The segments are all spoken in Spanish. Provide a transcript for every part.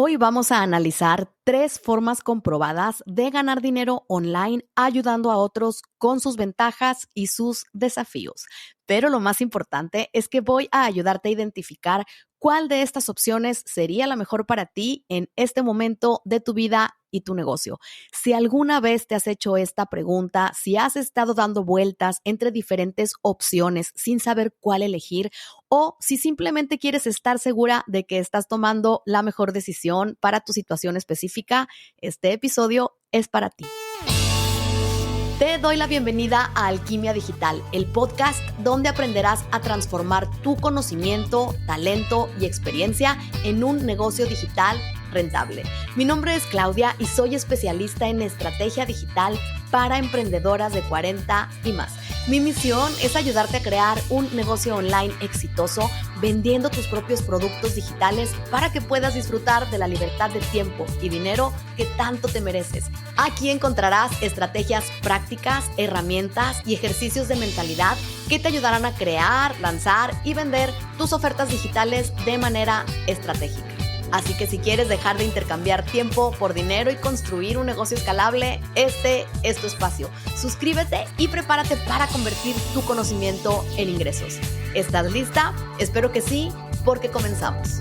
Hoy vamos a analizar 3 formas comprobadas de ganar dinero online ayudando a otros con sus ventajas y sus desafíos. Pero lo más importante es que voy a ayudarte a identificar cuál de estas opciones sería la mejor para ti en este momento de tu vida y tu negocio. Si alguna vez te has hecho esta pregunta, si has estado dando vueltas entre diferentes opciones sin saber cuál elegir, o si simplemente quieres estar segura de que estás tomando la mejor decisión para tu situación específica, este episodio es para ti. Te doy la bienvenida a Alquimia Digital, el podcast donde aprenderás a transformar tu conocimiento, talento y experiencia en un negocio digital rentable. Mi nombre es Claudia y soy especialista en estrategia digital para emprendedoras de 40 y más. Mi misión es ayudarte a crear un negocio online exitoso vendiendo tus propios productos digitales para que puedas disfrutar de la libertad de tiempo y dinero que tanto te mereces. Aquí encontrarás estrategias prácticas, herramientas y ejercicios de mentalidad que te ayudarán a crear, lanzar y vender tus ofertas digitales de manera estratégica. Así que si quieres dejar de intercambiar tiempo por dinero y construir un negocio escalable, este es tu espacio. Suscríbete y prepárate para convertir tu conocimiento en ingresos. ¿Estás lista? Espero que sí, porque comenzamos.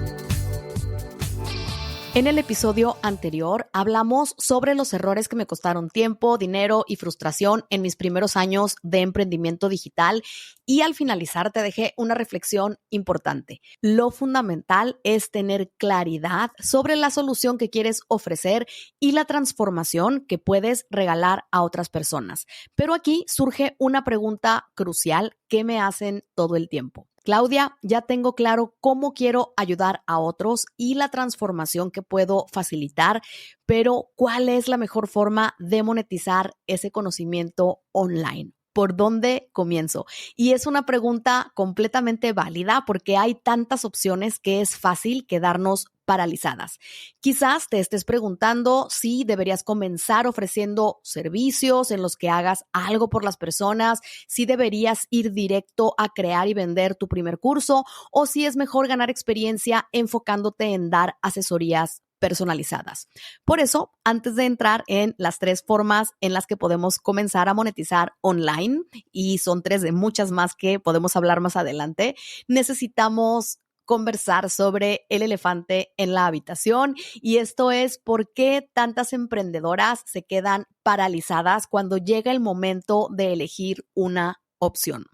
En el episodio anterior hablamos sobre los errores que me costaron tiempo, dinero y frustración en mis primeros años de emprendimiento digital y al finalizar te dejé una reflexión importante. Lo fundamental es tener claridad sobre la solución que quieres ofrecer y la transformación que puedes regalar a otras personas. Pero aquí surge una pregunta crucial que me hacen todo el tiempo. Claudia, ya tengo claro cómo quiero ayudar a otros y la transformación que puedo facilitar, pero ¿cuál es la mejor forma de monetizar ese conocimiento online? ¿Por dónde comienzo? Y es una pregunta completamente válida porque hay tantas opciones que es fácil quedarnos paralizadas. Quizás te estés preguntando si deberías comenzar ofreciendo servicios en los que hagas algo por las personas, si deberías ir directo a crear y vender tu primer curso o si es mejor ganar experiencia enfocándote en dar asesorías personalizadas. Por eso, antes de entrar en las 3 formas en las que podemos comenzar a monetizar online, y son 3 de muchas más que podemos hablar más adelante, necesitamos conversar sobre el elefante en la habitación y esto es por qué tantas emprendedoras se quedan paralizadas cuando llega el momento de elegir una opción.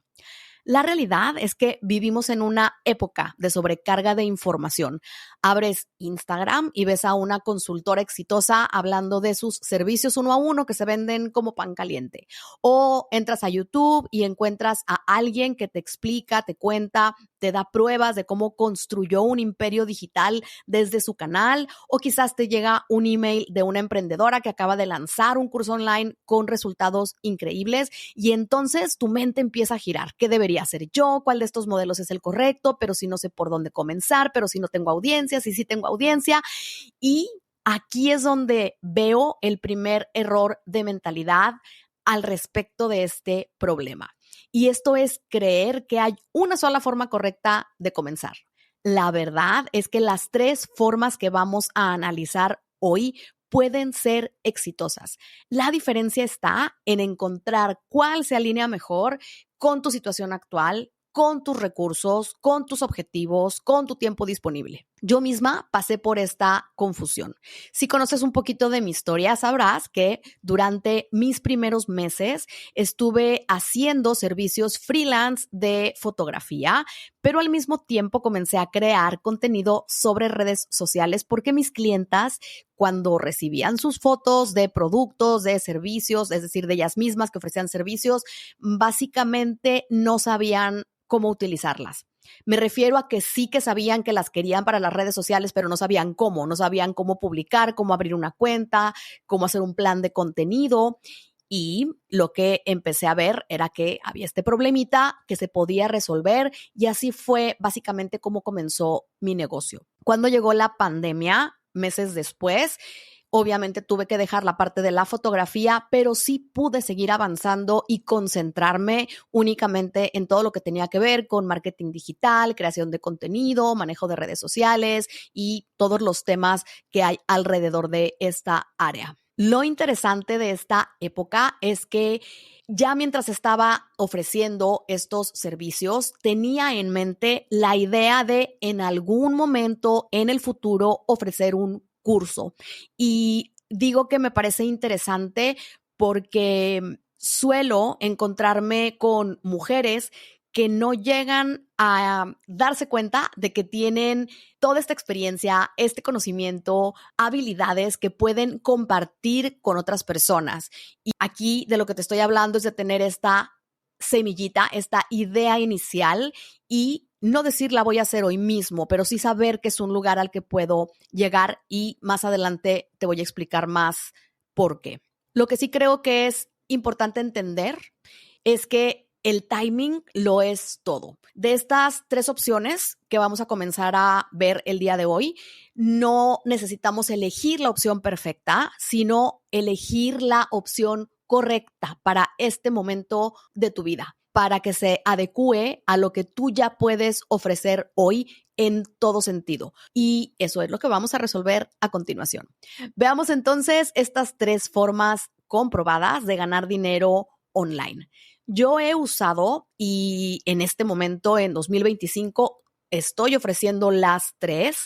La realidad es que vivimos en una época de sobrecarga de información. Abres Instagram y ves a una consultora exitosa hablando de sus servicios 1 a 1 que se venden como pan caliente. O entras a YouTube y encuentras a alguien que te explica, te cuenta, te da pruebas de cómo construyó un imperio digital desde su canal. O quizás te llega un email de una emprendedora que acaba de lanzar un curso online con resultados increíbles y entonces tu mente empieza a girar. ¿Qué debería hacer yo? ¿Cuál de estos modelos es el correcto? Pero si no sé por dónde comenzar, pero si no tengo audiencia, si sí tengo audiencia. Y aquí es donde veo el primer error de mentalidad al respecto de este problema. Y esto es creer que hay una sola forma correcta de comenzar. La verdad es que las 3 formas que vamos a analizar hoy pueden ser exitosas. La diferencia está en encontrar cuál se alinea mejor con tu situación actual, con tus recursos, con tus objetivos, con tu tiempo disponible. Yo misma pasé por esta confusión. Si conoces un poquito de mi historia, sabrás que durante mis primeros meses estuve haciendo servicios freelance de fotografía, pero al mismo tiempo comencé a crear contenido sobre redes sociales porque mis clientas, cuando recibían sus fotos de productos, de servicios, es decir, de ellas mismas que ofrecían servicios, básicamente no sabían cómo utilizarlas. Me refiero a que sí que sabían que las querían para las redes sociales, pero no sabían cómo publicar, cómo abrir una cuenta, cómo hacer un plan de contenido. Y lo que empecé a ver era que había este problemita que se podía resolver y así fue básicamente como comenzó mi negocio. Cuando llegó la pandemia, meses después, Obviamente tuve que dejar la parte de la fotografía, pero sí pude seguir avanzando y concentrarme únicamente en todo lo que tenía que ver con marketing digital, creación de contenido, manejo de redes sociales y todos los temas que hay alrededor de esta área. Lo interesante de esta época es que ya mientras estaba ofreciendo estos servicios, tenía en mente la idea de en algún momento en el futuro ofrecer un curso. Y digo que me parece interesante porque suelo encontrarme con mujeres que no llegan a darse cuenta de que tienen toda esta experiencia, este conocimiento, habilidades que pueden compartir con otras personas. Y aquí de lo que te estoy hablando es de tener esta semillita, esta idea inicial y no decir la voy a hacer hoy mismo, pero sí saber que es un lugar al que puedo llegar y más adelante te voy a explicar más por qué. Lo que sí creo que es importante entender es que el timing lo es todo. De estas 3 opciones que vamos a comenzar a ver el día de hoy, no necesitamos elegir la opción perfecta, sino elegir la opción correcta para este momento de tu vida, para que se adecue a lo que tú ya puedes ofrecer hoy en todo sentido. Y eso es lo que vamos a resolver a continuación. Veamos entonces estas 3 formas comprobadas de ganar dinero online. Yo he usado y en este momento, en 2025, estoy ofreciendo las 3.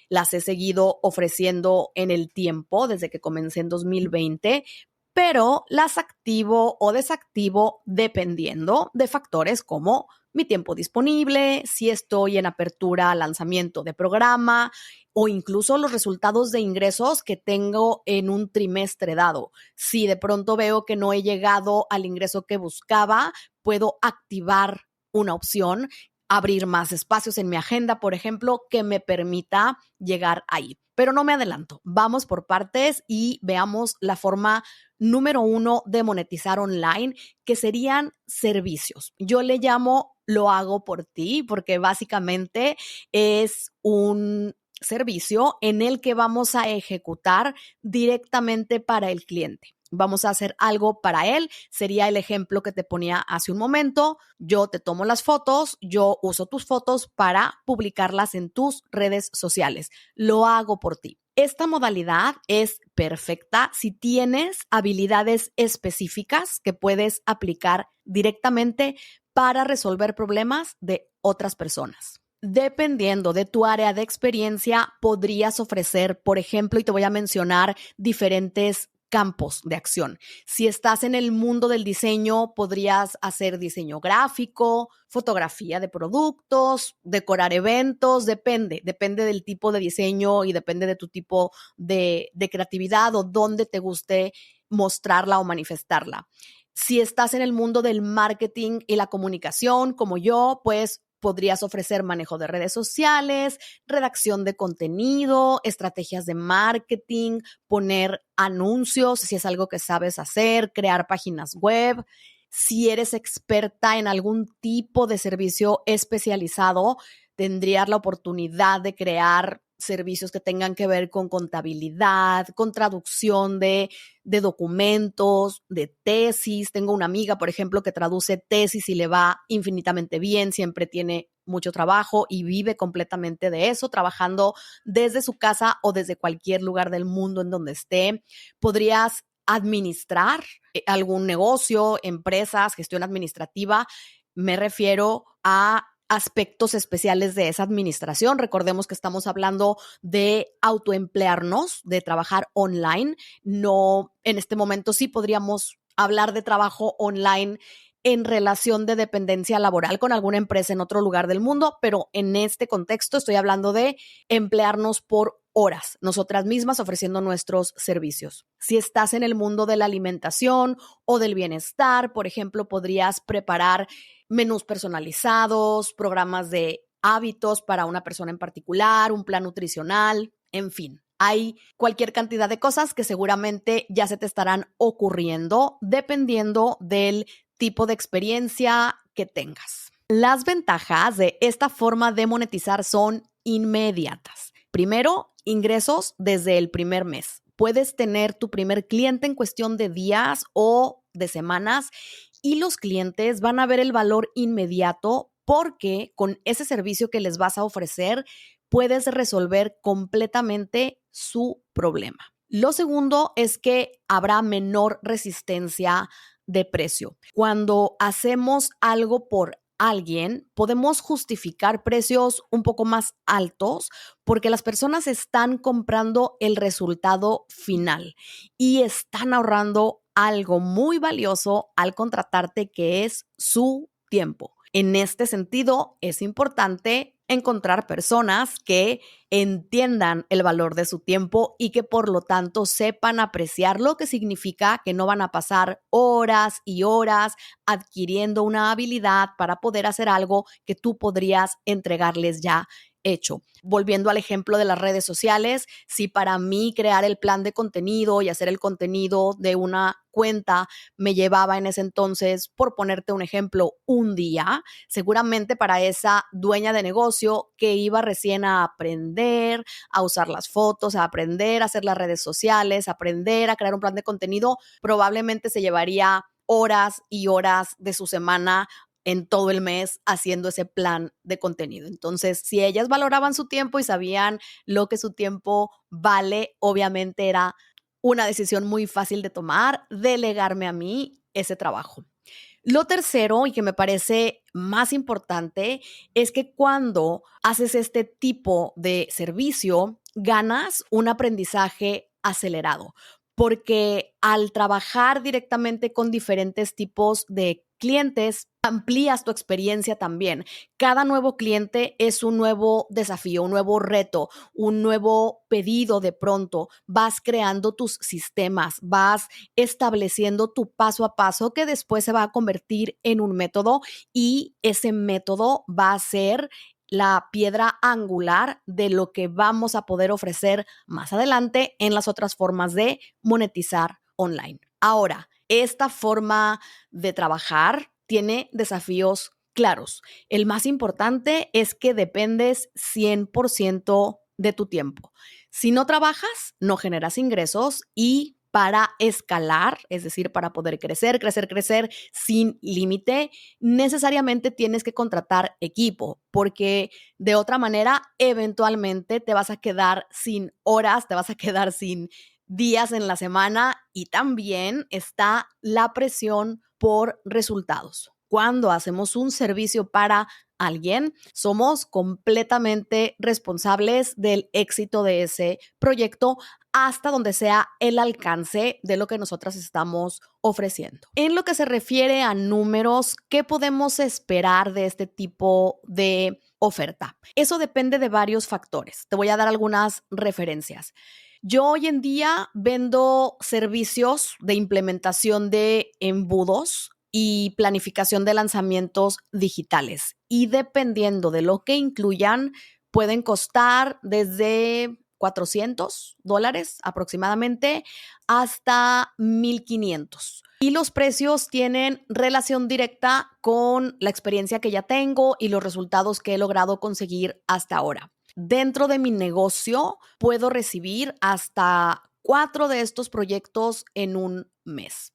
Las he seguido ofreciendo en el tiempo desde que comencé en 2020, pero las activo o desactivo dependiendo de factores como mi tiempo disponible, si estoy en apertura, lanzamiento de programa o incluso los resultados de ingresos que tengo en un trimestre dado. Si de pronto veo que no he llegado al ingreso que buscaba, puedo activar una opción, abrir más espacios en mi agenda, por ejemplo, que me permita llegar ahí. Pero no me adelanto, vamos por partes y veamos la forma número 1 de monetizar online, que serían servicios. Yo le llamo lo hago por ti, porque básicamente es un servicio en el que vamos a ejecutar directamente para el cliente. Vamos a hacer algo para él. Sería el ejemplo que te ponía hace un momento. Yo te tomo las fotos, yo uso tus fotos para publicarlas en tus redes sociales. Lo hago por ti. Esta modalidad es perfecta si tienes habilidades específicas que puedes aplicar directamente para resolver problemas de otras personas. Dependiendo de tu área de experiencia, podrías ofrecer, por ejemplo, y te voy a mencionar diferentes campos de acción. Si estás en el mundo del diseño, podrías hacer diseño gráfico, fotografía de productos, decorar eventos, depende del tipo de diseño y depende de tu tipo de creatividad o dónde te guste mostrarla o manifestarla. Si estás en el mundo del marketing y la comunicación, como yo, pues podrías ofrecer manejo de redes sociales, redacción de contenido, estrategias de marketing, poner anuncios, si es algo que sabes hacer, crear páginas web. Si eres experta en algún tipo de servicio especializado, tendrías la oportunidad de crear servicios que tengan que ver con contabilidad, con traducción de documentos, de tesis. Tengo una amiga, por ejemplo, que traduce tesis y le va infinitamente bien, siempre tiene mucho trabajo y vive completamente de eso, trabajando desde su casa o desde cualquier lugar del mundo en donde esté. Podrías administrar algún negocio, empresas, gestión administrativa. Me refiero a aspectos especiales de esa administración. Recordemos que estamos hablando de autoemplearnos, de trabajar online. No, en este momento sí podríamos hablar de trabajo online en relación de dependencia laboral con alguna empresa en otro lugar del mundo, pero en este contexto estoy hablando de emplearnos por horas, nosotras mismas ofreciendo nuestros servicios. Si estás en el mundo de la alimentación o del bienestar, por ejemplo, podrías preparar menús personalizados, programas de hábitos para una persona en particular, un plan nutricional, en fin. Hay cualquier cantidad de cosas que seguramente ya se te estarán ocurriendo dependiendo del tipo de experiencia que tengas. Las ventajas de esta forma de monetizar son inmediatas. Primero, ingresos desde el primer mes. puedes tener tu primer cliente en cuestión de días o de semanas y los clientes van a ver el valor inmediato porque con ese servicio que les vas a ofrecer puedes resolver completamente su problema. Lo segundo es que habrá menor resistencia de precio. Cuando hacemos algo por alguien, podemos justificar precios un poco más altos porque las personas están comprando el resultado final y están ahorrando algo muy valioso al contratarte, que es su tiempo. En este sentido, es importante encontrar personas que entiendan el valor de su tiempo y que por lo tanto sepan apreciar lo que significa que no van a pasar horas y horas adquiriendo una habilidad para poder hacer algo que tú podrías entregarles ya hecho. Volviendo al ejemplo de las redes sociales, si para mí crear el plan de contenido y hacer el contenido de una cuenta me llevaba en ese entonces, por ponerte un ejemplo, un día, seguramente para esa dueña de negocio que iba recién a aprender a usar las fotos, a aprender a hacer las redes sociales, a aprender a crear un plan de contenido, probablemente se llevaría horas y horas de su semana en todo el mes haciendo ese plan de contenido. Entonces, si ellas valoraban su tiempo y sabían lo que su tiempo vale, obviamente era una decisión muy fácil de tomar, delegarme a mí ese trabajo. Lo tercero, y que me parece más importante, es que cuando haces este tipo de servicio, ganas un aprendizaje acelerado, porque al trabajar directamente con diferentes tipos de clientes, amplías tu experiencia también. Cada nuevo cliente es un nuevo desafío, un nuevo reto, un nuevo pedido de pronto. Vas creando tus sistemas, vas estableciendo tu paso a paso que después se va a convertir en un método y ese método va a ser la piedra angular de lo que vamos a poder ofrecer más adelante en las otras formas de monetizar online. Ahora, esta forma de trabajar tiene desafíos claros. El más importante es que dependes 100% de tu tiempo. Si no trabajas, no generas ingresos y para escalar, es decir, para poder crecer, crecer, crecer sin límite, necesariamente tienes que contratar equipo, porque de otra manera, eventualmente te vas a quedar sin horas, te vas a quedar sin días en la semana y también está la presión por resultados. Cuando hacemos un servicio para alguien, somos completamente responsables del éxito de ese proyecto hasta donde sea el alcance de lo que nosotras estamos ofreciendo. En lo que se refiere a números, ¿qué podemos esperar de este tipo de oferta? Eso depende de varios factores. Te voy a dar algunas referencias. Yo hoy en día vendo servicios de implementación de embudos y planificación de lanzamientos digitales. Y dependiendo de lo que incluyan, pueden costar desde $400 aproximadamente hasta 1,500. Y los precios tienen relación directa con la experiencia que ya tengo y los resultados que he logrado conseguir hasta ahora. Dentro de mi negocio puedo recibir hasta 4 de estos proyectos en un mes.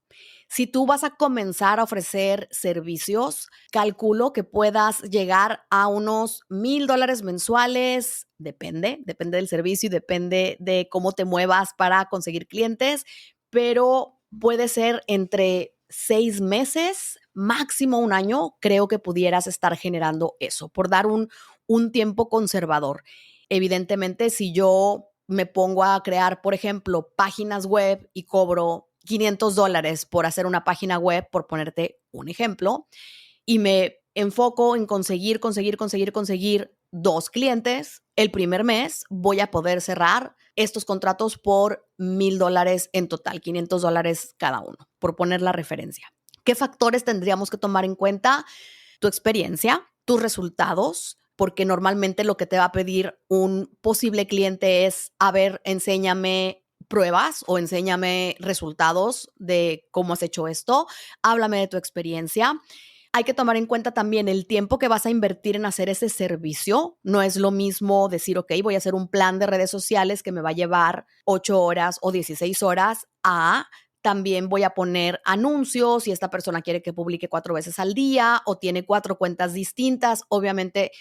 Si tú vas a comenzar a ofrecer servicios, calculo que puedas llegar a unos $1,000 mensuales. Depende del servicio y depende de cómo te muevas para conseguir clientes, pero puede ser entre 6 meses, máximo un año, creo que pudieras estar generando eso, por dar un tiempo conservador. Evidentemente, si yo me pongo a crear, por ejemplo, páginas web y cobro $500 por hacer una página web, por ponerte un ejemplo, y me enfoco en conseguir 2 clientes, el primer mes voy a poder cerrar estos contratos por $1,000 en total, $500 cada uno, por poner la referencia. ¿Qué factores tendríamos que tomar en cuenta? Tu experiencia, tus resultados, porque normalmente lo que te va a pedir un posible cliente es, a ver, enséñame pruebas o enséñame resultados de cómo has hecho esto, háblame de tu experiencia. Hay que tomar en cuenta también el tiempo que vas a invertir en hacer ese servicio. No es lo mismo decir, ok, voy a hacer un plan de redes sociales que me va a llevar 8 horas o 16 horas a también voy a poner anuncios si esta persona quiere que publique 4 veces al día o tiene 4 cuentas distintas. Obviamente,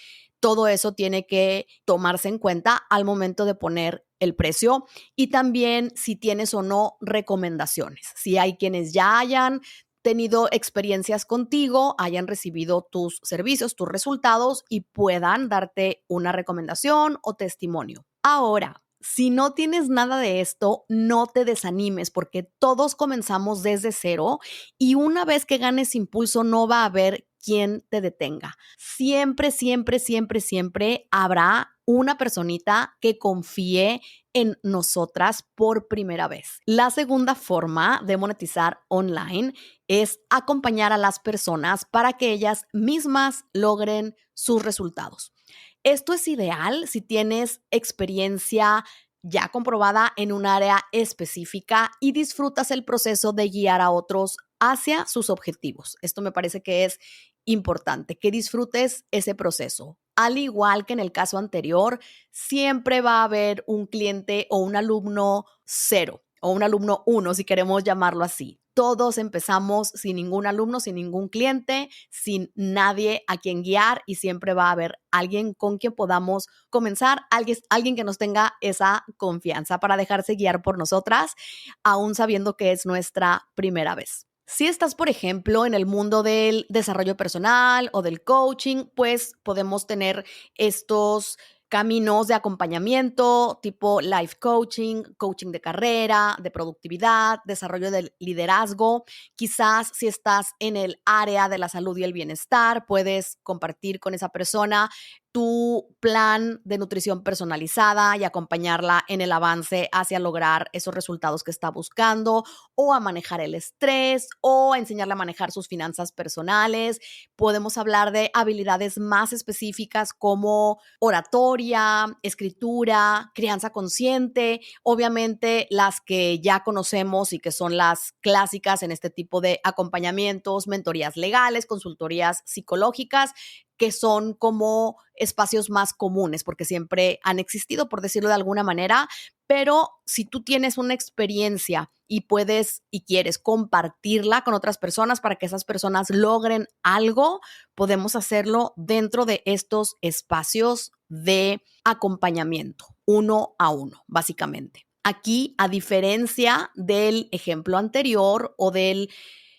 todo eso tiene que tomarse en cuenta al momento de poner el precio y también si tienes o no recomendaciones. Si hay quienes ya hayan tenido experiencias contigo, hayan recibido tus servicios, tus resultados y puedan darte una recomendación o testimonio. Ahora, si no tienes nada de esto, no te desanimes porque todos comenzamos desde cero y una vez que ganes impulso no va a haber quien te detenga. Siempre, siempre, siempre, siempre habrá una personita que confíe en nosotras por primera vez. La segunda forma de monetizar online es acompañar a las personas para que ellas mismas logren sus resultados. Esto es ideal si tienes experiencia ya comprobada en un área específica y disfrutas el proceso de guiar a otros hacia sus objetivos. Esto me parece que es importante, que disfrutes ese proceso. Al igual que en el caso anterior, siempre va a haber un cliente o un alumno cero o un alumno uno, si queremos llamarlo así. Todos empezamos sin ningún alumno, sin ningún cliente, sin nadie a quien guiar y siempre va a haber alguien con quien podamos comenzar, alguien que nos tenga esa confianza para dejarse guiar por nosotras, aún sabiendo que es nuestra primera vez. Si estás, por ejemplo, en el mundo del desarrollo personal o del coaching, pues podemos tener estos caminos de acompañamiento tipo life coaching, coaching de carrera, de productividad, desarrollo del liderazgo. Quizás si estás en el área de la salud y el bienestar, puedes compartir con esa persona tu plan de nutrición personalizada y acompañarla en el avance hacia lograr esos resultados que está buscando, o a manejar el estrés, o a enseñarle a manejar sus finanzas personales. Podemos hablar de habilidades más específicas como oratoria, escritura, crianza consciente, obviamente las que ya conocemos y que son las clásicas en este tipo de acompañamientos, mentorías legales, consultorías psicológicas, que son como espacios más comunes, porque siempre han existido, por decirlo de alguna manera, pero si tú tienes una experiencia y puedes y quieres compartirla con otras personas para que esas personas logren algo, podemos hacerlo dentro de estos espacios de acompañamiento, uno a uno, básicamente. Aquí, a diferencia del ejemplo anterior o del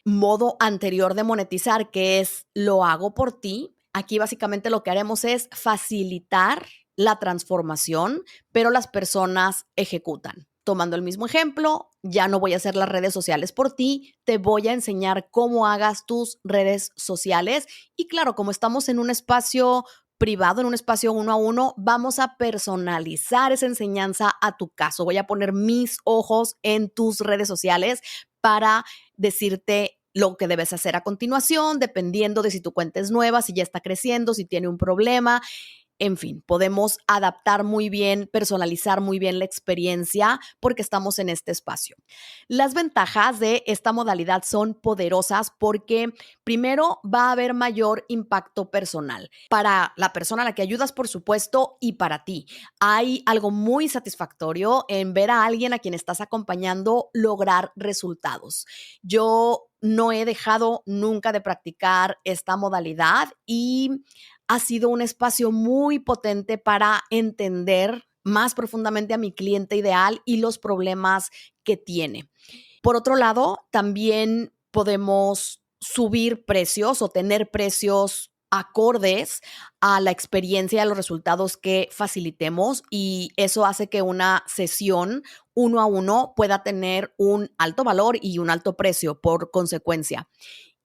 modo anterior de monetizar, que es lo hago por ti, aquí básicamente lo que haremos es facilitar la transformación, pero las personas ejecutan. Tomando el mismo ejemplo, ya no voy a hacer las redes sociales por ti, te voy a enseñar cómo hagas tus redes sociales. Y claro, como estamos en un espacio privado, en un espacio uno a uno, vamos a personalizar esa enseñanza a tu caso. Voy a poner mis ojos en tus redes sociales para decirte lo que debes hacer a continuación, dependiendo de si tu cuenta es nueva, si ya está creciendo, si tiene un problema. En fin, podemos adaptar muy bien, personalizar muy bien la experiencia porque estamos en este espacio. Las ventajas de esta modalidad son poderosas porque primero va a haber mayor impacto personal para la persona a la que ayudas, por supuesto, y para ti. Hay algo muy satisfactorio en ver a alguien a quien estás acompañando lograr resultados. Yo no he dejado nunca de practicar esta modalidad y ha sido un espacio muy potente para entender más profundamente a mi cliente ideal y los problemas que tiene. Por otro lado, también podemos subir precios o tener precios acordes a la experiencia y a los resultados que facilitemos, y eso hace que una sesión uno a uno pueda tener un alto valor y un alto precio por consecuencia.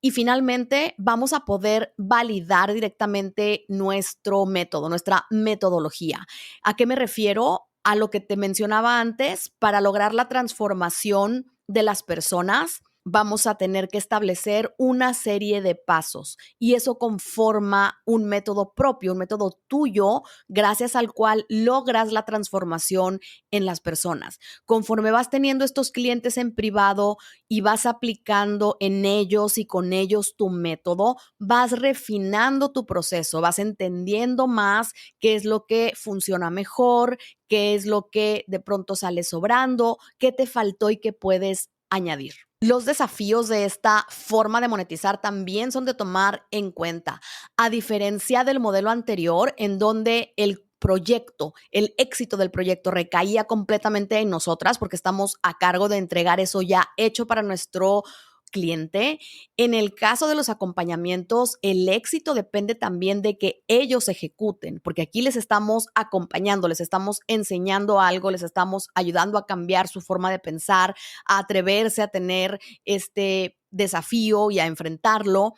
Y finalmente, vamos a poder validar directamente nuestro método, nuestra metodología. ¿A qué me refiero? A lo que te mencionaba antes, para lograr la transformación de las personas, vamos a tener que establecer una serie de pasos y eso conforma un método propio, un método tuyo, gracias al cual logras la transformación en las personas. Conforme vas teniendo estos clientes en privado y vas aplicando en ellos y con ellos tu método, vas refinando tu proceso, vas entendiendo más qué es lo que funciona mejor, qué es lo que de pronto sale sobrando, qué te faltó y qué puedes añadir. Los desafíos de esta forma de monetizar también son de tomar en cuenta. A diferencia del modelo anterior, en donde el proyecto, el éxito del proyecto recaía completamente en nosotras porque estamos a cargo de entregar eso ya hecho para nuestro cliente. En el caso de los acompañamientos, el éxito depende también de que ellos ejecuten, porque aquí les estamos acompañando, les estamos enseñando algo, les estamos ayudando a cambiar su forma de pensar, a atreverse a tener este desafío y a enfrentarlo.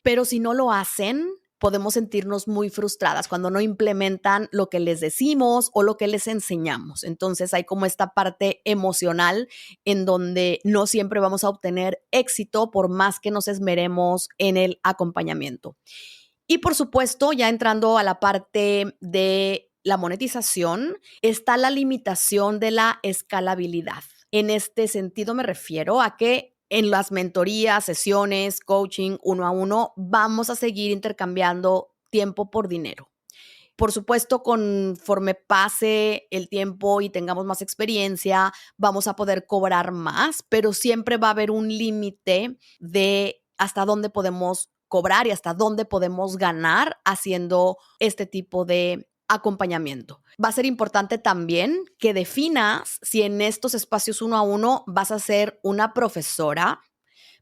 Pero si no lo hacen, podemos sentirnos muy frustradas cuando no implementan lo que les decimos o lo que les enseñamos. Entonces hay como esta parte emocional en donde no siempre vamos a obtener éxito por más que nos esmeremos en el acompañamiento. Y por supuesto, ya entrando a la parte de la monetización, está la limitación de la escalabilidad. En este sentido me refiero a que en las mentorías, sesiones, coaching uno a uno, vamos a seguir intercambiando tiempo por dinero. Por supuesto, conforme pase el tiempo y tengamos más experiencia, vamos a poder cobrar más, pero siempre va a haber un límite de hasta dónde podemos cobrar y hasta dónde podemos ganar haciendo este tipo de acompañamiento. Va a ser importante también que definas si en estos espacios uno a uno vas a ser una profesora,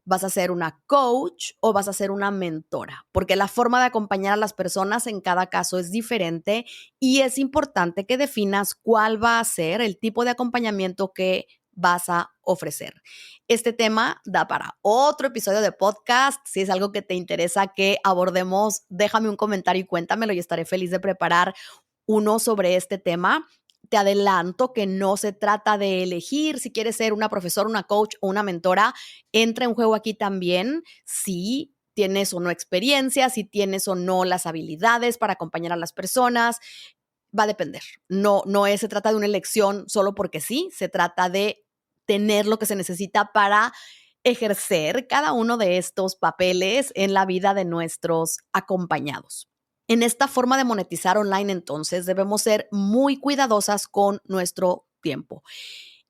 vas a ser una coach o vas a ser una mentora, porque la forma de acompañar a las personas en cada caso es diferente y es importante que definas cuál va a ser el tipo de acompañamiento que vas a ofrecer. Este tema da para otro episodio de podcast. Si es algo que te interesa que abordemos, déjame un comentario y cuéntamelo y estaré feliz de preparar uno sobre este tema. Te adelanto que no se trata de elegir si quieres ser una profesora, una coach o una mentora. Entra en juego aquí también si tienes o no experiencia, si tienes o no las habilidades para acompañar a las personas. Va a depender. Se trata de una elección solo porque sí, se trata de tener lo que se necesita para ejercer cada uno de estos papeles en la vida de nuestros acompañados. En esta forma de monetizar online, entonces, debemos ser muy cuidadosas con nuestro tiempo.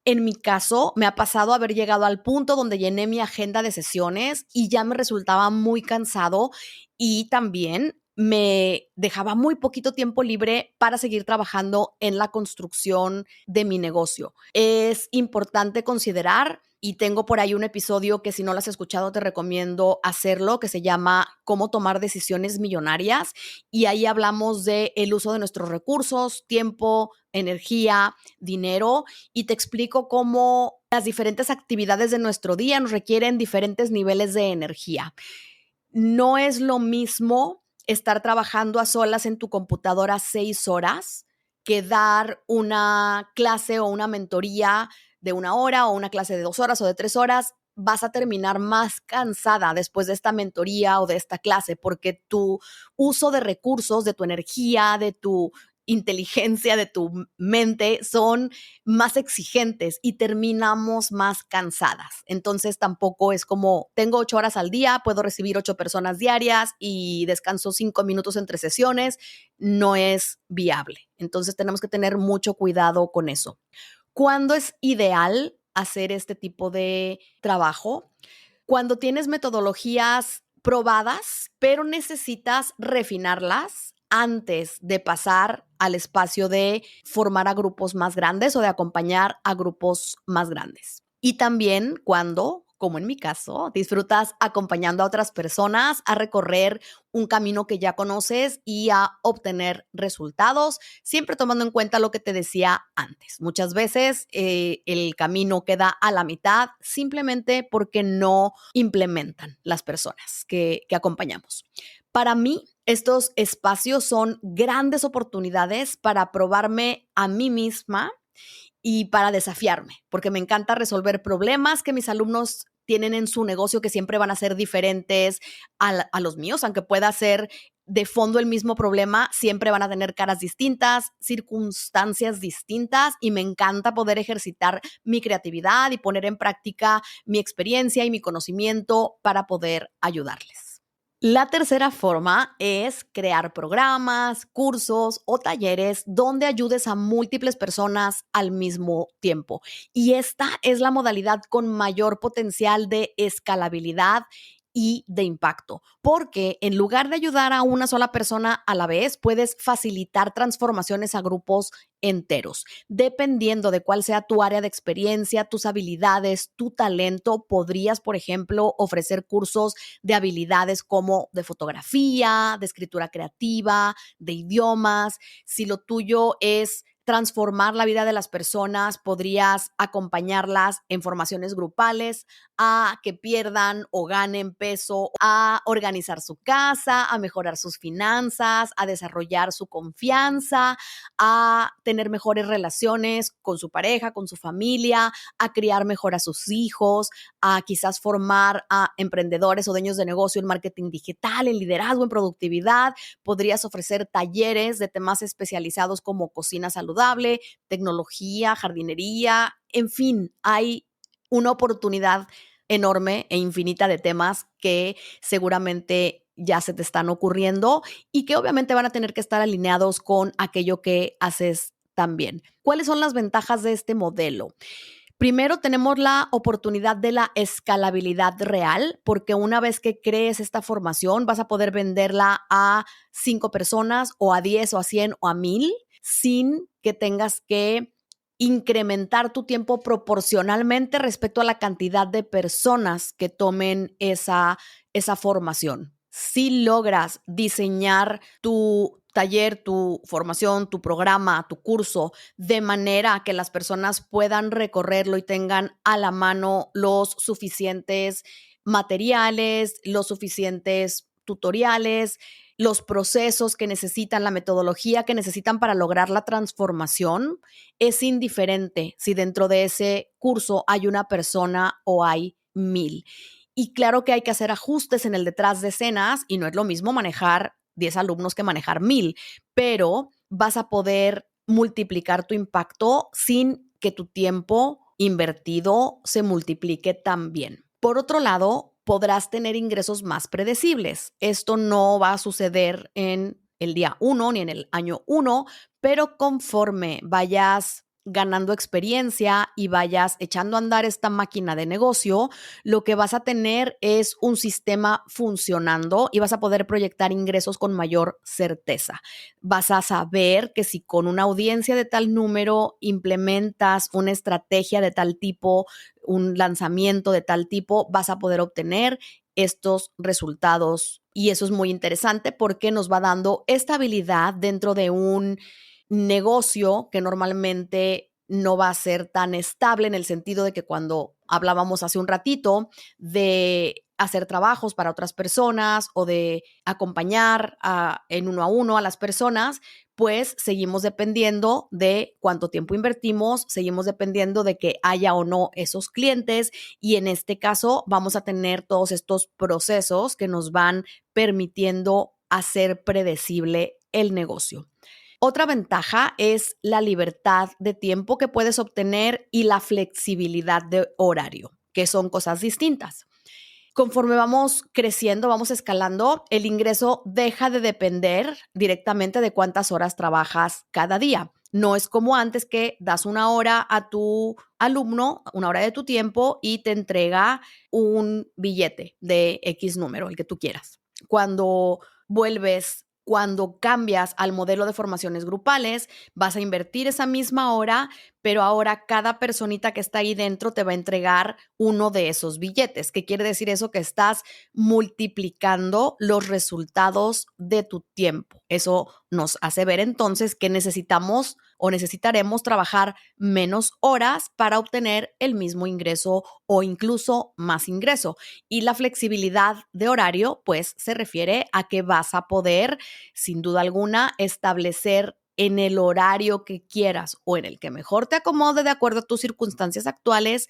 En mi caso, me ha pasado haber llegado al punto donde llené mi agenda de sesiones y ya me resultaba muy cansado y también me dejaba muy poquito tiempo libre para seguir trabajando en la construcción de mi negocio. Es importante considerar, y tengo por ahí un episodio que si no lo has escuchado te recomiendo hacerlo, que se llama Cómo tomar decisiones millonarias, y ahí hablamos de el uso de nuestros recursos, tiempo, energía, dinero, y te explico cómo las diferentes actividades de nuestro día nos requieren diferentes niveles de energía. No es lo mismo estar trabajando a solas en tu computadora 6 horas que dar una clase o una mentoría de 1 hora o una clase de 2 horas o de 3 horas. Vas a terminar más cansada después de esta mentoría o de esta clase porque tu uso de recursos, de tu energía, de tu inteligencia, de tu mente son más exigentes y terminamos más cansadas. Entonces tampoco es como tengo 8 horas al día, puedo recibir 8 personas diarias y descanso 5 minutos entre sesiones. No es viable. Entonces tenemos que tener mucho cuidado con eso. ¿Cuándo es ideal hacer este tipo de trabajo? Cuando tienes metodologías probadas, pero necesitas refinarlas antes de pasar al espacio de formar a grupos más grandes o de acompañar a grupos más grandes. Y también cuando, como en mi caso, disfrutas acompañando a otras personas a recorrer un camino que ya conoces y a obtener resultados, siempre tomando en cuenta lo que te decía antes. Muchas veces el camino queda a la mitad simplemente porque no implementan las personas que acompañamos. Para mí, estos espacios son grandes oportunidades para probarme a mí misma y para desafiarme, porque me encanta resolver problemas que mis alumnos tienen en su negocio que siempre van a ser diferentes a los míos, aunque pueda ser de fondo el mismo problema, siempre van a tener caras distintas, circunstancias distintas y me encanta poder ejercitar mi creatividad y poner en práctica mi experiencia y mi conocimiento para poder ayudarles. La tercera forma es crear programas, cursos o talleres donde ayudes a múltiples personas al mismo tiempo. Y esta es la modalidad con mayor potencial de escalabilidad y de impacto, porque en lugar de ayudar a una sola persona a la vez, puedes facilitar transformaciones a grupos enteros. Dependiendo de cuál sea tu área de experiencia, tus habilidades, tu talento, podrías, por ejemplo, ofrecer cursos de habilidades como de fotografía, de escritura creativa, de idiomas. Si lo tuyo es transformar la vida de las personas, podrías acompañarlas en formaciones grupales a que pierdan o ganen peso, a organizar su casa, a mejorar sus finanzas, a desarrollar su confianza, a tener mejores relaciones con su pareja, con su familia, a criar mejor a sus hijos, a quizás formar a emprendedores o dueños de negocio en marketing digital, en liderazgo, en productividad. Podrías ofrecer talleres de temas especializados como cocina saludable, tecnología, jardinería, en fin, hay una oportunidad enorme e infinita de temas que seguramente ya se te están ocurriendo y que obviamente van a tener que estar alineados con aquello que haces también. ¿Cuáles son las ventajas de este modelo? Primero, tenemos la oportunidad de la escalabilidad real, porque una vez que crees esta formación, vas a poder venderla a 5 personas o a 10 o a 100 o a 1000 sin que tengas que incrementar tu tiempo proporcionalmente respecto a la cantidad de personas que tomen esa formación. Si logras diseñar tu taller, tu formación, tu programa, tu curso, de manera que las personas puedan recorrerlo y tengan a la mano los suficientes materiales, los suficientes tutoriales, los procesos que necesitan, la metodología que necesitan para lograr la transformación, es indiferente si dentro de ese curso hay una persona o hay 1000. Y claro que hay que hacer ajustes en el detrás de escenas y no es lo mismo manejar 10 alumnos que manejar 1000, pero vas a poder multiplicar tu impacto sin que tu tiempo invertido se multiplique también. Por otro lado, podrás tener ingresos más predecibles. Esto no va a suceder en el día 1 ni en el año 1, pero conforme vayas ganando experiencia y vayas echando a andar esta máquina de negocio, lo que vas a tener es un sistema funcionando y vas a poder proyectar ingresos con mayor certeza. Vas a saber que si con una audiencia de tal número implementas una estrategia de tal tipo, un lanzamiento de tal tipo, vas a poder obtener estos resultados. Y eso es muy interesante porque nos va dando estabilidad dentro de un negocio que normalmente no va a ser tan estable, en el sentido de que cuando hablábamos hace un ratito de hacer trabajos para otras personas o de acompañar en uno a uno a las personas, pues seguimos dependiendo de cuánto tiempo invertimos, seguimos dependiendo de que haya o no esos clientes y en este caso vamos a tener todos estos procesos que nos van permitiendo hacer predecible el negocio. Otra ventaja es la libertad de tiempo que puedes obtener y la flexibilidad de horario, que son cosas distintas. Conforme vamos creciendo, vamos escalando, el ingreso deja de depender directamente de cuántas horas trabajas cada día. No es como antes que das una hora a tu alumno, una hora de tu tiempo y te entrega un billete de X número, el que tú quieras. Cuando cambias al modelo de formaciones grupales, vas a invertir esa misma hora, pero ahora cada personita que está ahí dentro te va a entregar uno de esos billetes. ¿Qué quiere decir eso? Que estás multiplicando los resultados de tu tiempo. Eso nos hace ver entonces que necesitamos o necesitaremos trabajar menos horas para obtener el mismo ingreso o incluso más ingreso. Y la flexibilidad de horario, pues se refiere a que vas a poder, sin duda alguna, establecer en el horario que quieras o en el que mejor te acomode de acuerdo a tus circunstancias actuales,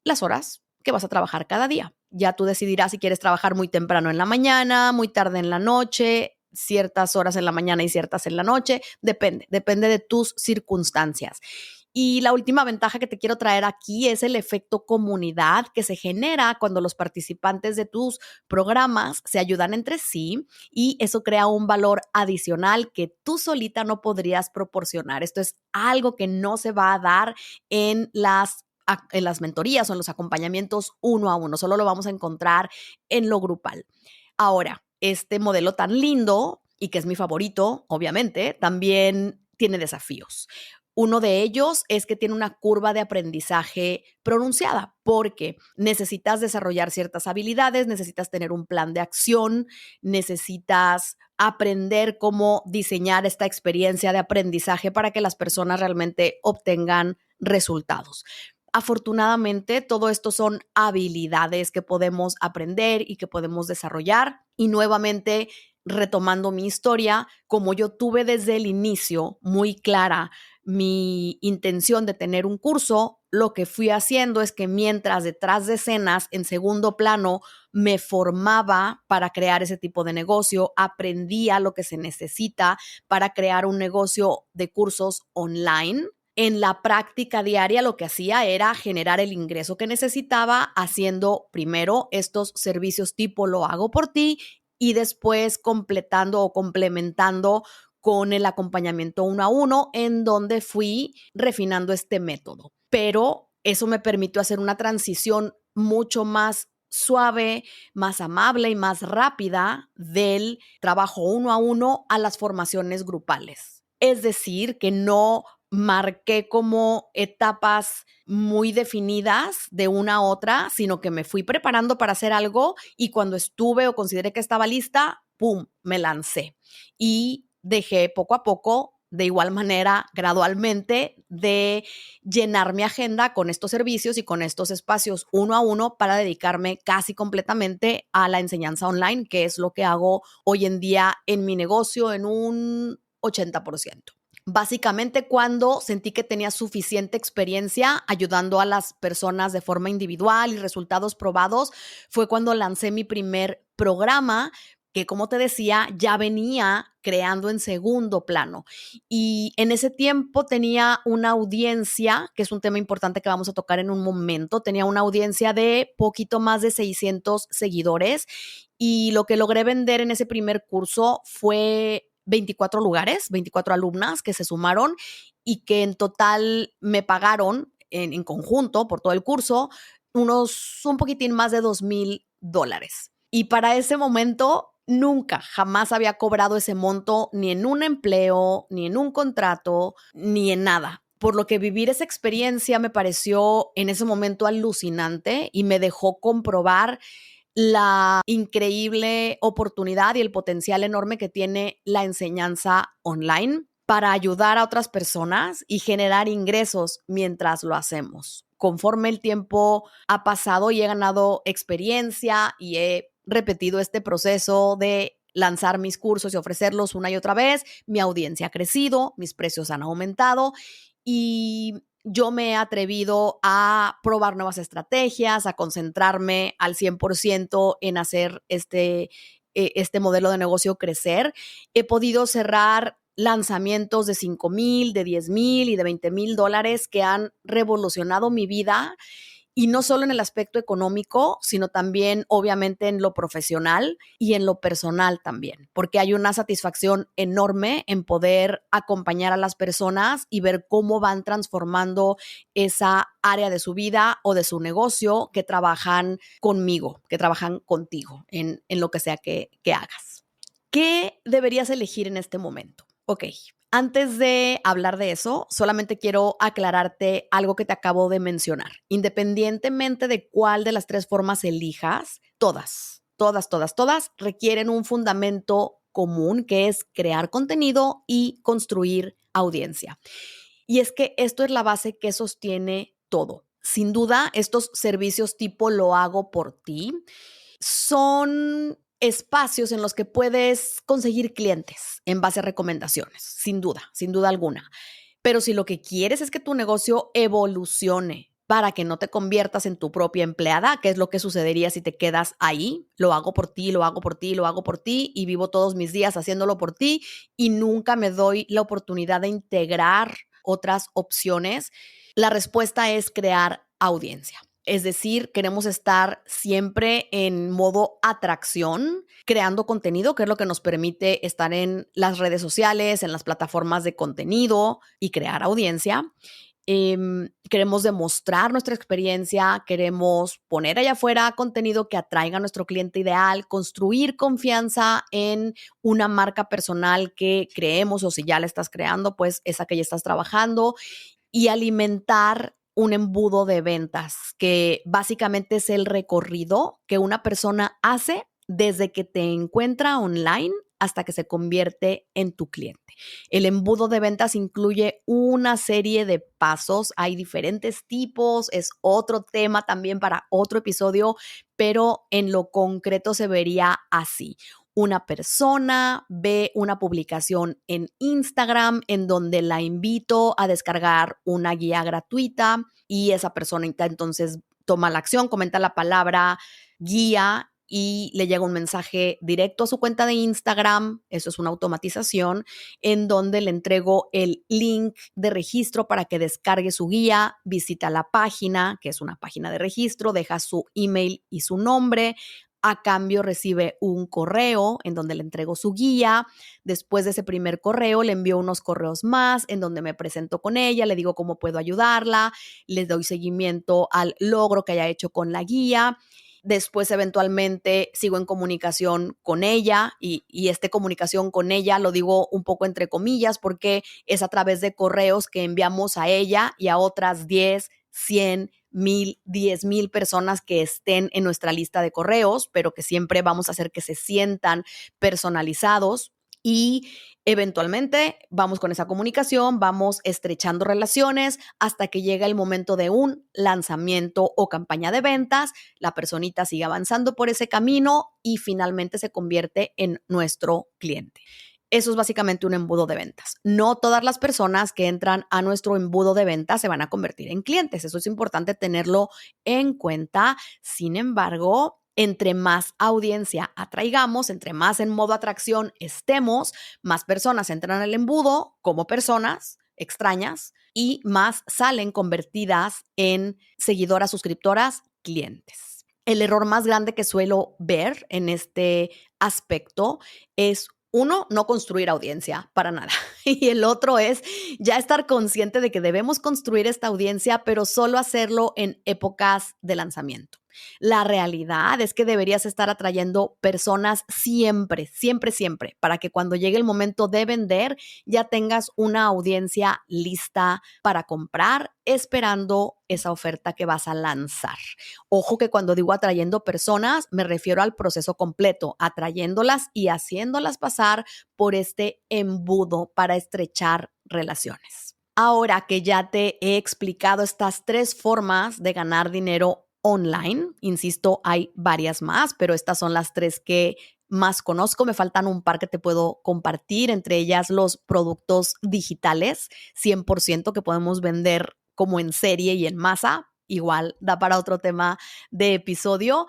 las horas que vas a trabajar cada día. Ya tú decidirás si quieres trabajar muy temprano en la mañana, muy tarde en la noche, ciertas horas en la mañana y ciertas en la noche. Depende de tus circunstancias. Y la última ventaja que te quiero traer aquí es el efecto comunidad que se genera cuando los participantes de tus programas se ayudan entre sí y eso crea un valor adicional que tú solita no podrías proporcionar. Esto es algo que no se va a dar en las mentorías o en los acompañamientos uno a uno, solo lo vamos a encontrar en lo grupal. Ahora, este modelo tan lindo y que es mi favorito, obviamente, también tiene desafíos. Uno de ellos es que tiene una curva de aprendizaje pronunciada porque necesitas desarrollar ciertas habilidades, necesitas tener un plan de acción, necesitas aprender cómo diseñar esta experiencia de aprendizaje para que las personas realmente obtengan resultados. Afortunadamente, todo esto son habilidades que podemos aprender y que podemos desarrollar. Y nuevamente, retomando mi historia, como yo tuve desde el inicio muy clara mi intención de tener un curso, lo que fui haciendo es que mientras detrás de escenas, en segundo plano, me formaba para crear ese tipo de negocio, aprendía lo que se necesita para crear un negocio de cursos online. En la práctica diaria lo que hacía era generar el ingreso que necesitaba haciendo primero estos servicios tipo lo hago por ti y después completando o complementando con el acompañamiento uno a uno en donde fui refinando este método. Pero eso me permitió hacer una transición mucho más suave, más amable y más rápida del trabajo uno a uno a las formaciones grupales. Es decir, que no marqué como etapas muy definidas de una a otra, sino que me fui preparando para hacer algo y cuando estuve o consideré que estaba lista, ¡pum!, me lancé. Y dejé poco a poco, de igual manera, gradualmente, de llenar mi agenda con estos servicios y con estos espacios uno a uno para dedicarme casi completamente a la enseñanza online, que es lo que hago hoy en día en mi negocio en un 80%. Básicamente cuando sentí que tenía suficiente experiencia ayudando a las personas de forma individual y resultados probados, fue cuando lancé mi primer programa que, como te decía, ya venía creando en segundo plano. Y en ese tiempo tenía una audiencia, que es un tema importante que vamos a tocar en un momento, tenía una audiencia de poquito más de 600 seguidores y lo que logré vender en ese primer curso fue 24 lugares, 24 alumnas que se sumaron y que en total me pagaron en conjunto por todo el curso un poquitín más de $2,000. Y para ese momento nunca, jamás había cobrado ese monto ni en un empleo, ni en un contrato, ni en nada. Por lo que vivir esa experiencia me pareció en ese momento alucinante y me dejó comprobar la increíble oportunidad y el potencial enorme que tiene la enseñanza online para ayudar a otras personas y generar ingresos mientras lo hacemos. Conforme el tiempo ha pasado y he ganado experiencia y he repetido este proceso de lanzar mis cursos y ofrecerlos una y otra vez, mi audiencia ha crecido, mis precios han aumentado y yo me he atrevido a probar nuevas estrategias, a concentrarme al 100% en hacer este modelo de negocio crecer. He podido cerrar lanzamientos de 5,000, de 10,000 y de $20,000 que han revolucionado mi vida. Y no solo en el aspecto económico, sino también obviamente en lo profesional y en lo personal también, porque hay una satisfacción enorme en poder acompañar a las personas y ver cómo van transformando esa área de su vida o de su negocio que trabajan conmigo, que trabajan contigo en lo que sea que hagas. ¿Qué deberías elegir en este momento? Ok, antes de hablar de eso, solamente quiero aclararte algo que te acabo de mencionar. Independientemente de cuál de las tres formas elijas, todas requieren un fundamento común que es crear contenido y construir audiencia. Y es que esto es la base que sostiene todo. Sin duda, estos servicios tipo lo hago por ti son espacios en los que puedes conseguir clientes en base a recomendaciones, sin duda alguna. Pero si lo que quieres es que tu negocio evolucione para que no te conviertas en tu propia empleada, que es lo que sucedería si te quedas ahí, lo hago por ti, lo hago por ti, lo hago por ti y vivo todos mis días haciéndolo por ti y nunca me doy la oportunidad de integrar otras opciones, la respuesta es crear audiencia. Es decir, queremos estar siempre en modo atracción, creando contenido, que es lo que nos permite estar en las redes sociales, en las plataformas de contenido y crear audiencia. Queremos demostrar nuestra experiencia, queremos poner allá afuera contenido que atraiga a nuestro cliente ideal, construir confianza en una marca personal que creemos, o si ya la estás creando, pues esa que ya estás trabajando, y alimentar un embudo de ventas, que básicamente es el recorrido que una persona hace desde que te encuentra online hasta que se convierte en tu cliente. El embudo de ventas incluye una serie de pasos, hay diferentes tipos, es otro tema también para otro episodio, pero en lo concreto se vería así. Una persona ve una publicación en Instagram en donde la invito a descargar una guía gratuita y esa persona entonces toma la acción, comenta la palabra guía y le llega un mensaje directo a su cuenta de Instagram, eso es una automatización, en donde le entrego el link de registro para que descargue su guía, visita la página, que es una página de registro, deja su email y su nombre. A cambio recibe un correo en donde le entrego su guía. Después de ese primer correo le envío unos correos más en donde me presento con ella, le digo cómo puedo ayudarla, le doy seguimiento al logro que haya hecho con la guía. Después, eventualmente, sigo en comunicación con ella y esta comunicación con ella lo digo un poco entre comillas porque es a través de correos que enviamos a ella y a otras 10, 100, 1000, 10,000 personas que estén en nuestra lista de correos, pero que siempre vamos a hacer que se sientan personalizados. Y eventualmente vamos con esa comunicación, vamos estrechando relaciones hasta que llega el momento de un lanzamiento o campaña de ventas. La personita sigue avanzando por ese camino y finalmente se convierte en nuestro cliente. Eso es básicamente un embudo de ventas. No todas las personas que entran a nuestro embudo de ventas se van a convertir en clientes. Eso es importante tenerlo en cuenta. Sin embargo, entre más audiencia atraigamos, entre más en modo atracción estemos, más personas entran al embudo como personas extrañas y más salen convertidas en seguidoras, suscriptoras, clientes. El error más grande que suelo ver en este aspecto es uno, no construir audiencia para nada. Y el otro es ya estar consciente de que debemos construir esta audiencia, pero solo hacerlo en épocas de lanzamiento. La realidad es que deberías estar atrayendo personas siempre, siempre, siempre, para que cuando llegue el momento de vender ya tengas una audiencia lista para comprar, esperando esa oferta que vas a lanzar. Ojo que cuando digo atrayendo personas, me refiero al proceso completo, atrayéndolas y haciéndolas pasar por este embudo para estrechar relaciones. Ahora que ya te he explicado estas 3 formas de ganar dinero online, insisto, hay varias más, pero estas son las 3 que más conozco. Me faltan un par que te puedo compartir, entre ellas los productos digitales, 100% que podemos vender como en serie y en masa. Igual da para otro tema de episodio.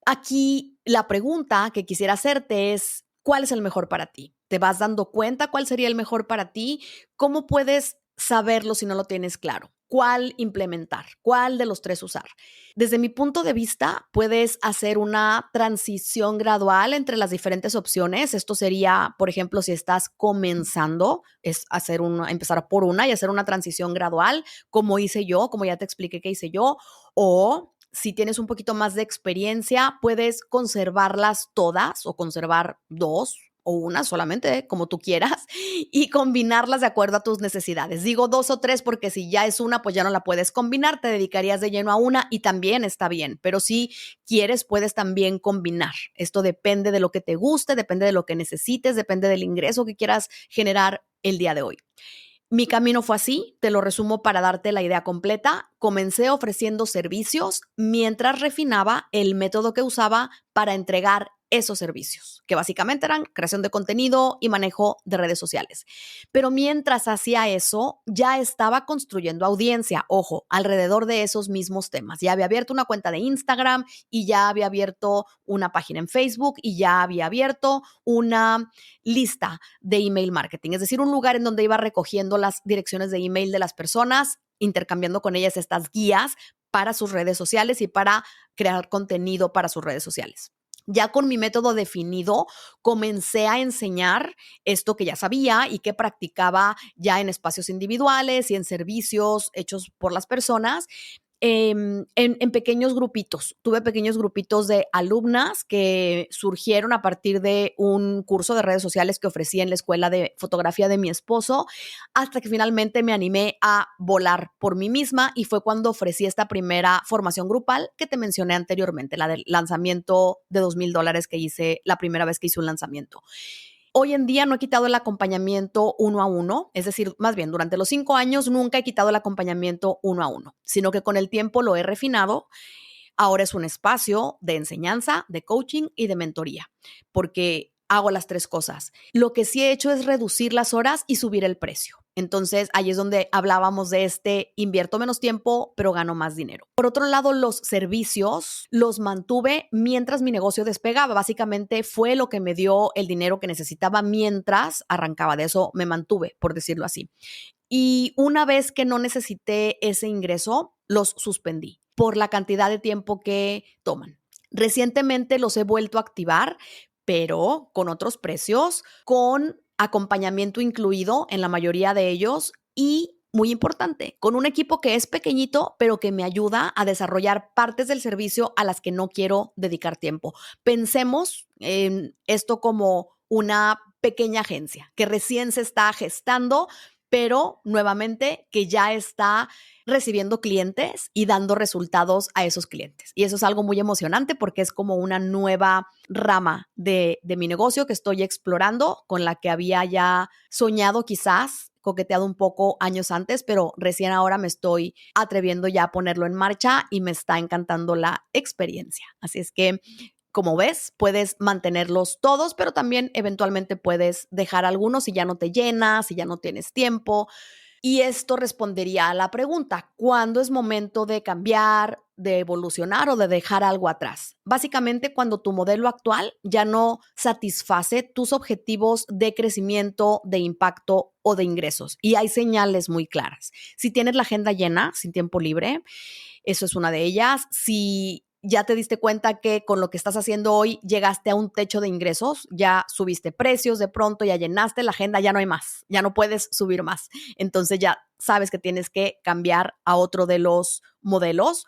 Aquí la pregunta que quisiera hacerte es, ¿cuál es el mejor para ti? ¿Te vas dando cuenta cuál sería el mejor para ti? ¿Cómo puedes saberlo si no lo tienes claro? ¿Cuál implementar? ¿Cuál de los 3 usar? Desde mi punto de vista, puedes hacer una transición gradual entre las diferentes opciones. Esto sería, por ejemplo, si estás comenzando, es empezar por una y hacer una transición gradual, como hice yo, como ya te expliqué que hice yo, o si tienes un poquito más de experiencia, puedes conservarlas todas o conservar 2 o una solamente, como tú quieras, y combinarlas de acuerdo a tus necesidades. Digo 2 o 3 porque si ya es una, pues ya no la puedes combinar, te dedicarías de lleno a una y también está bien, pero si quieres, puedes también combinar. Esto depende de lo que te guste, depende de lo que necesites, depende del ingreso que quieras generar el día de hoy. Mi camino fue así, te lo resumo para darte la idea completa. Comencé ofreciendo servicios mientras refinaba el método que usaba para entregar esos servicios, que básicamente eran creación de contenido y manejo de redes sociales. Pero mientras hacía eso, ya estaba construyendo audiencia, ojo, alrededor de esos mismos temas. Ya había abierto una cuenta de Instagram y ya había abierto una página en Facebook y ya había abierto una lista de email marketing, es decir, un lugar en donde iba recogiendo las direcciones de email de las personas, intercambiando con ellas estas guías para sus redes sociales y para crear contenido para sus redes sociales. Ya con mi método definido, comencé a enseñar esto que ya sabía y que practicaba ya en espacios individuales y en servicios hechos por las personas, en pequeños grupitos. Tuve pequeños grupitos de alumnas que surgieron a partir de un curso de redes sociales que ofrecí en la escuela de fotografía de mi esposo, hasta que finalmente me animé a volar por mí misma y fue cuando ofrecí esta primera formación grupal que te mencioné anteriormente, la del lanzamiento de $2,000 que hice la primera vez que hice un lanzamiento. Hoy en día no he quitado el acompañamiento uno a uno, es decir, más bien durante los 5 años nunca he quitado el acompañamiento uno a uno, sino que con el tiempo lo he refinado. Ahora es un espacio de enseñanza, de coaching y de mentoría, porque hago las 3 cosas. Lo que sí he hecho es reducir las horas y subir el precio. Entonces, ahí es donde hablábamos de invierto menos tiempo, pero gano más dinero. Por otro lado, los servicios los mantuve mientras mi negocio despegaba. Básicamente fue lo que me dio el dinero que necesitaba mientras arrancaba. De eso me mantuve, por decirlo así. Y una vez que no necesité ese ingreso, los suspendí por la cantidad de tiempo que toman. Recientemente los he vuelto a activar, pero con otros precios, con acompañamiento incluido en la mayoría de ellos y, muy importante, con un equipo que es pequeñito, pero que me ayuda a desarrollar partes del servicio a las que no quiero dedicar tiempo. Pensemos en esto como una pequeña agencia que recién se está gestando, pero nuevamente que ya está recibiendo clientes y dando resultados a esos clientes. Y eso es algo muy emocionante porque es como una nueva rama de mi negocio que estoy explorando, con la que había ya soñado quizás, coqueteado un poco años antes, pero recién ahora me estoy atreviendo ya a ponerlo en marcha y me está encantando la experiencia. Así es que, como ves, puedes mantenerlos todos, pero también eventualmente puedes dejar algunos si ya no te llenas, si ya no tienes tiempo. Y esto respondería a la pregunta, ¿cuándo es momento de cambiar, de evolucionar o de dejar algo atrás? Básicamente, cuando tu modelo actual ya no satisface tus objetivos de crecimiento, de impacto o de ingresos. Y hay señales muy claras. Si tienes la agenda llena, sin tiempo libre, eso es una de ellas. Si ya te diste cuenta que con lo que estás haciendo hoy llegaste a un techo de ingresos, ya subiste precios de pronto, ya llenaste la agenda, ya no hay más, ya no puedes subir más. Entonces ya sabes que tienes que cambiar a otro de los modelos.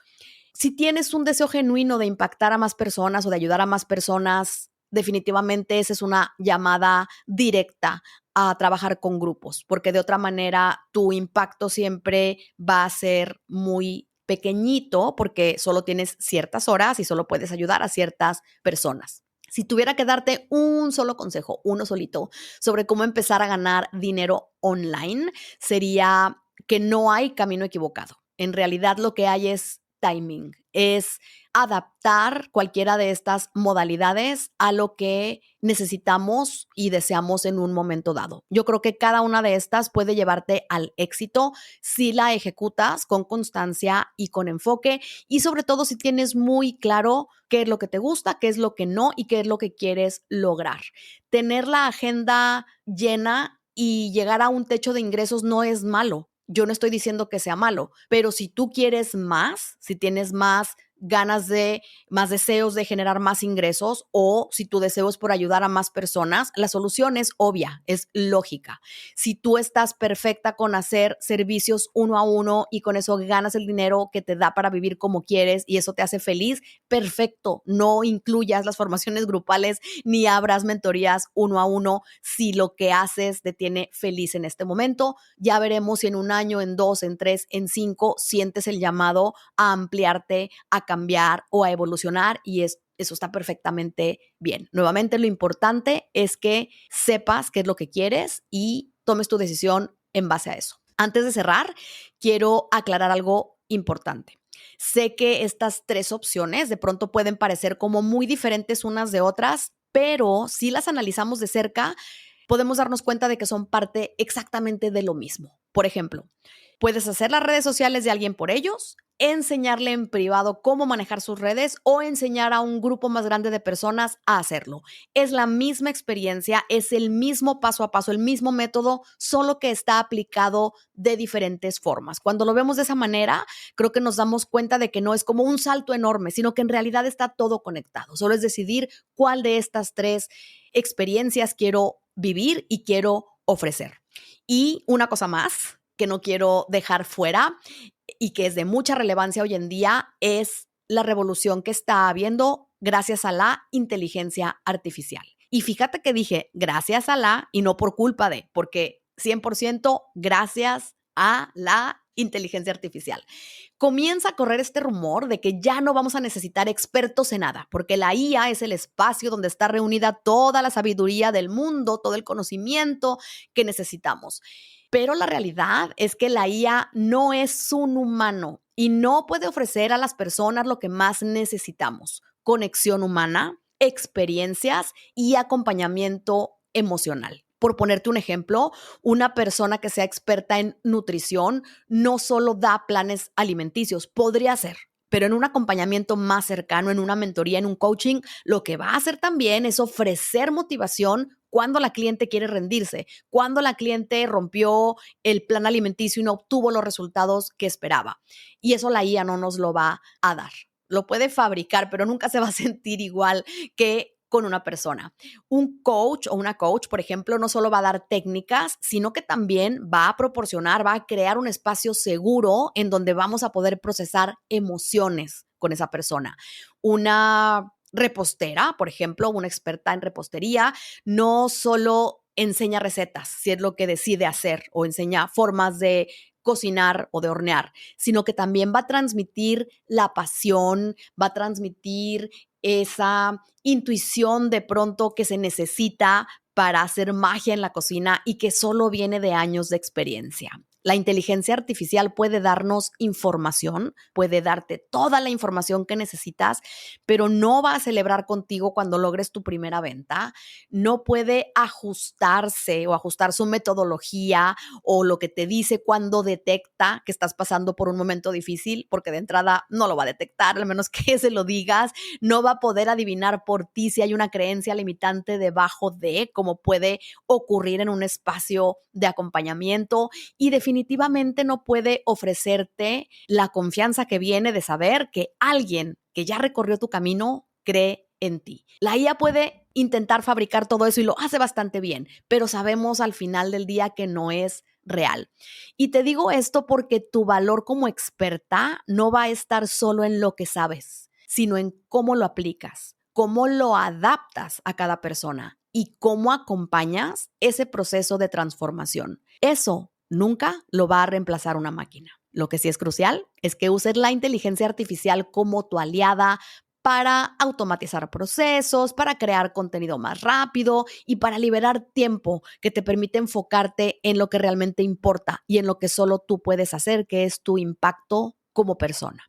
Si tienes un deseo genuino de impactar a más personas o de ayudar a más personas, definitivamente esa es una llamada directa a trabajar con grupos, porque de otra manera tu impacto siempre va a ser muy pequeñito porque solo tienes ciertas horas y solo puedes ayudar a ciertas personas. Si tuviera que darte un solo consejo, uno solito, sobre cómo empezar a ganar dinero online, sería que no hay camino equivocado. En realidad lo que hay es timing, es adaptar cualquiera de estas modalidades a lo que necesitamos y deseamos en un momento dado. Yo creo que cada una de estas puede llevarte al éxito si la ejecutas con constancia y con enfoque y sobre todo si tienes muy claro qué es lo que te gusta, qué es lo que no y qué es lo que quieres lograr. Tener la agenda llena y llegar a un techo de ingresos no es malo. Yo no estoy diciendo que sea malo, pero si tú quieres más, si tienes más ganas de, más deseos de generar más ingresos o si tu deseo es por ayudar a más personas, la solución es obvia, es lógica. Si tú estás perfecta con hacer servicios uno a uno y con eso ganas el dinero que te da para vivir como quieres y eso te hace feliz, perfecto. No incluyas las formaciones grupales ni abras mentorías uno a uno si lo que haces te tiene feliz en este momento. Ya veremos si en un año, en 2, en 3, en 5 sientes el llamado a ampliarte, a cambiar o a evolucionar y eso está perfectamente bien. Nuevamente, lo importante es que sepas qué es lo que quieres y tomes tu decisión en base a eso. Antes de cerrar, quiero aclarar algo importante. Sé que estas 3 opciones de pronto pueden parecer como muy diferentes unas de otras, pero si las analizamos de cerca, podemos darnos cuenta de que son parte exactamente de lo mismo. Por ejemplo, puedes hacer las redes sociales de alguien por ellos, enseñarle en privado cómo manejar sus redes o enseñar a un grupo más grande de personas a hacerlo. Es la misma experiencia, es el mismo paso a paso, el mismo método, solo que está aplicado de diferentes formas. Cuando lo vemos de esa manera, creo que nos damos cuenta de que no es como un salto enorme, sino que en realidad está todo conectado. Solo es decidir cuál de estas 3 experiencias quiero vivir y quiero ofrecer. Y una cosa más que no quiero dejar fuera y que es de mucha relevancia hoy en día es la revolución que está habiendo gracias a la inteligencia artificial. Y fíjate que dije gracias a la y no por culpa de, porque 100% gracias a la inteligencia artificial. Comienza a correr este rumor de que ya no vamos a necesitar expertos en nada, porque la IA es el espacio donde está reunida toda la sabiduría del mundo, todo el conocimiento que necesitamos. Pero la realidad es que la IA no es un humano y no puede ofrecer a las personas lo que más necesitamos: conexión humana, experiencias y acompañamiento emocional. Por ponerte un ejemplo, una persona que sea experta en nutrición no solo da planes alimenticios, podría ser, pero en un acompañamiento más cercano, en una mentoría, en un coaching, lo que va a hacer también es ofrecer motivación cuando la cliente quiere rendirse, cuando la cliente rompió el plan alimenticio y no obtuvo los resultados que esperaba. Y eso la IA no nos lo va a dar. Lo puede fabricar, pero nunca se va a sentir igual que con una persona. Un coach o una coach, por ejemplo, no solo va a dar técnicas, sino que también va a proporcionar, va a crear un espacio seguro en donde vamos a poder procesar emociones con esa persona. Una repostera, por ejemplo, una experta en repostería, no solo enseña recetas, si es lo que decide hacer, o enseña formas de cocinar o de hornear, sino que también va a transmitir la pasión, va a transmitir esa intuición de pronto que se necesita para hacer magia en la cocina y que solo viene de años de experiencia. La inteligencia artificial puede darnos información, puede darte toda la información que necesitas, pero no va a celebrar contigo cuando logres tu primera venta. No puede ajustarse o ajustar su metodología o lo que te dice cuando detecta que estás pasando por un momento difícil, porque de entrada no lo va a detectar, al menos que se lo digas. No va a poder adivinar por ti si hay una creencia limitante debajo de, como puede ocurrir en un espacio de acompañamiento, y definitivamente no puede ofrecerte la confianza que viene de saber que alguien que ya recorrió tu camino cree en ti. La IA puede intentar fabricar todo eso y lo hace bastante bien, pero sabemos al final del día que no es real. Y te digo esto porque tu valor como experta no va a estar solo en lo que sabes, sino en cómo lo aplicas, cómo lo adaptas a cada persona y cómo acompañas ese proceso de transformación. Eso nunca lo va a reemplazar una máquina. Lo que sí es crucial es que uses la inteligencia artificial como tu aliada para automatizar procesos, para crear contenido más rápido y para liberar tiempo que te permite enfocarte en lo que realmente importa y en lo que solo tú puedes hacer, que es tu impacto como persona.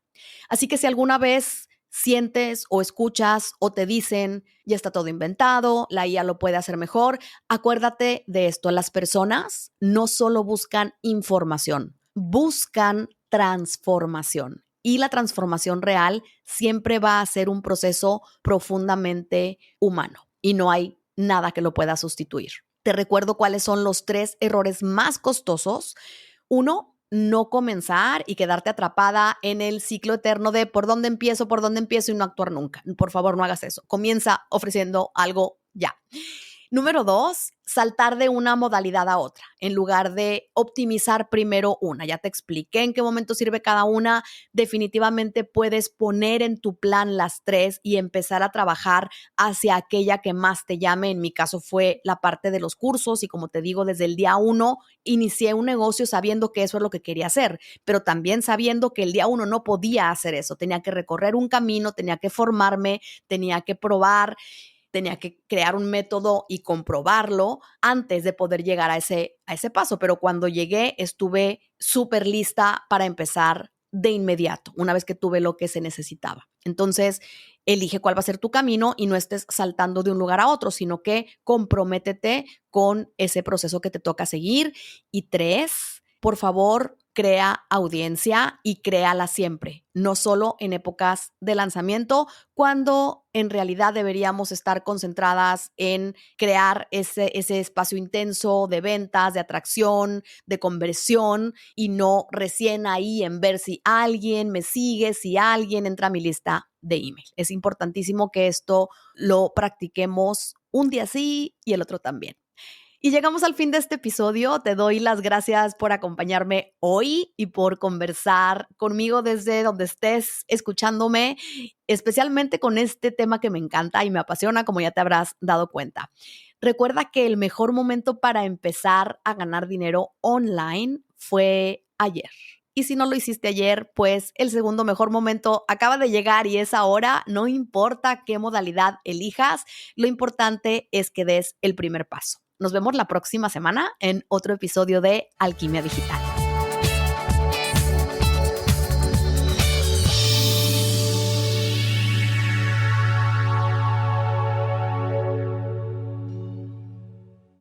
Así que si alguna vez sientes o escuchas o te dicen, ya está todo inventado, la IA lo puede hacer mejor, acuérdate de esto: las personas no solo buscan información, buscan transformación. Y la transformación real siempre va a ser un proceso profundamente humano y no hay nada que lo pueda sustituir. Te recuerdo cuáles son los 3 errores más costosos. Uno, no comenzar y quedarte atrapada en el ciclo eterno de por dónde empiezo y no actuar nunca. Por favor, no hagas eso. Comienza ofreciendo algo ya. Número 2, saltar de una modalidad a otra, en lugar de optimizar primero una. Ya te expliqué en qué momento sirve cada una. Definitivamente puedes poner en tu plan las 3 y empezar a trabajar hacia aquella que más te llame. En mi caso fue la parte de los cursos y, como te digo, desde el día 1 inicié un negocio sabiendo que eso es lo que quería hacer, pero también sabiendo que el día 1 no podía hacer eso. Tenía que recorrer un camino, tenía que formarme, tenía que probar, tenía que crear un método y comprobarlo antes de poder llegar a ese paso. Pero cuando llegué, estuve súper lista para empezar de inmediato, una vez que tuve lo que se necesitaba. Entonces, elige cuál va a ser tu camino y no estés saltando de un lugar a otro, sino que comprométete con ese proceso que te toca seguir. Y 3, por favor, crea audiencia y créala siempre, no solo en épocas de lanzamiento, cuando en realidad deberíamos estar concentradas en crear ese espacio intenso de ventas, de atracción, de conversión, y no recién ahí en ver si alguien me sigue, si alguien entra a mi lista de email. Es importantísimo que esto lo practiquemos un día sí y el otro también. Y llegamos al fin de este episodio. Te doy las gracias por acompañarme hoy y por conversar conmigo desde donde estés escuchándome, especialmente con este tema que me encanta y me apasiona, como ya te habrás dado cuenta. Recuerda que el mejor momento para empezar a ganar dinero online fue ayer. Y si no lo hiciste ayer, pues el segundo mejor momento acaba de llegar y es ahora. No importa qué modalidad elijas, lo importante es que des el primer paso. Nos vemos la próxima semana en otro episodio de Alquimia Digital.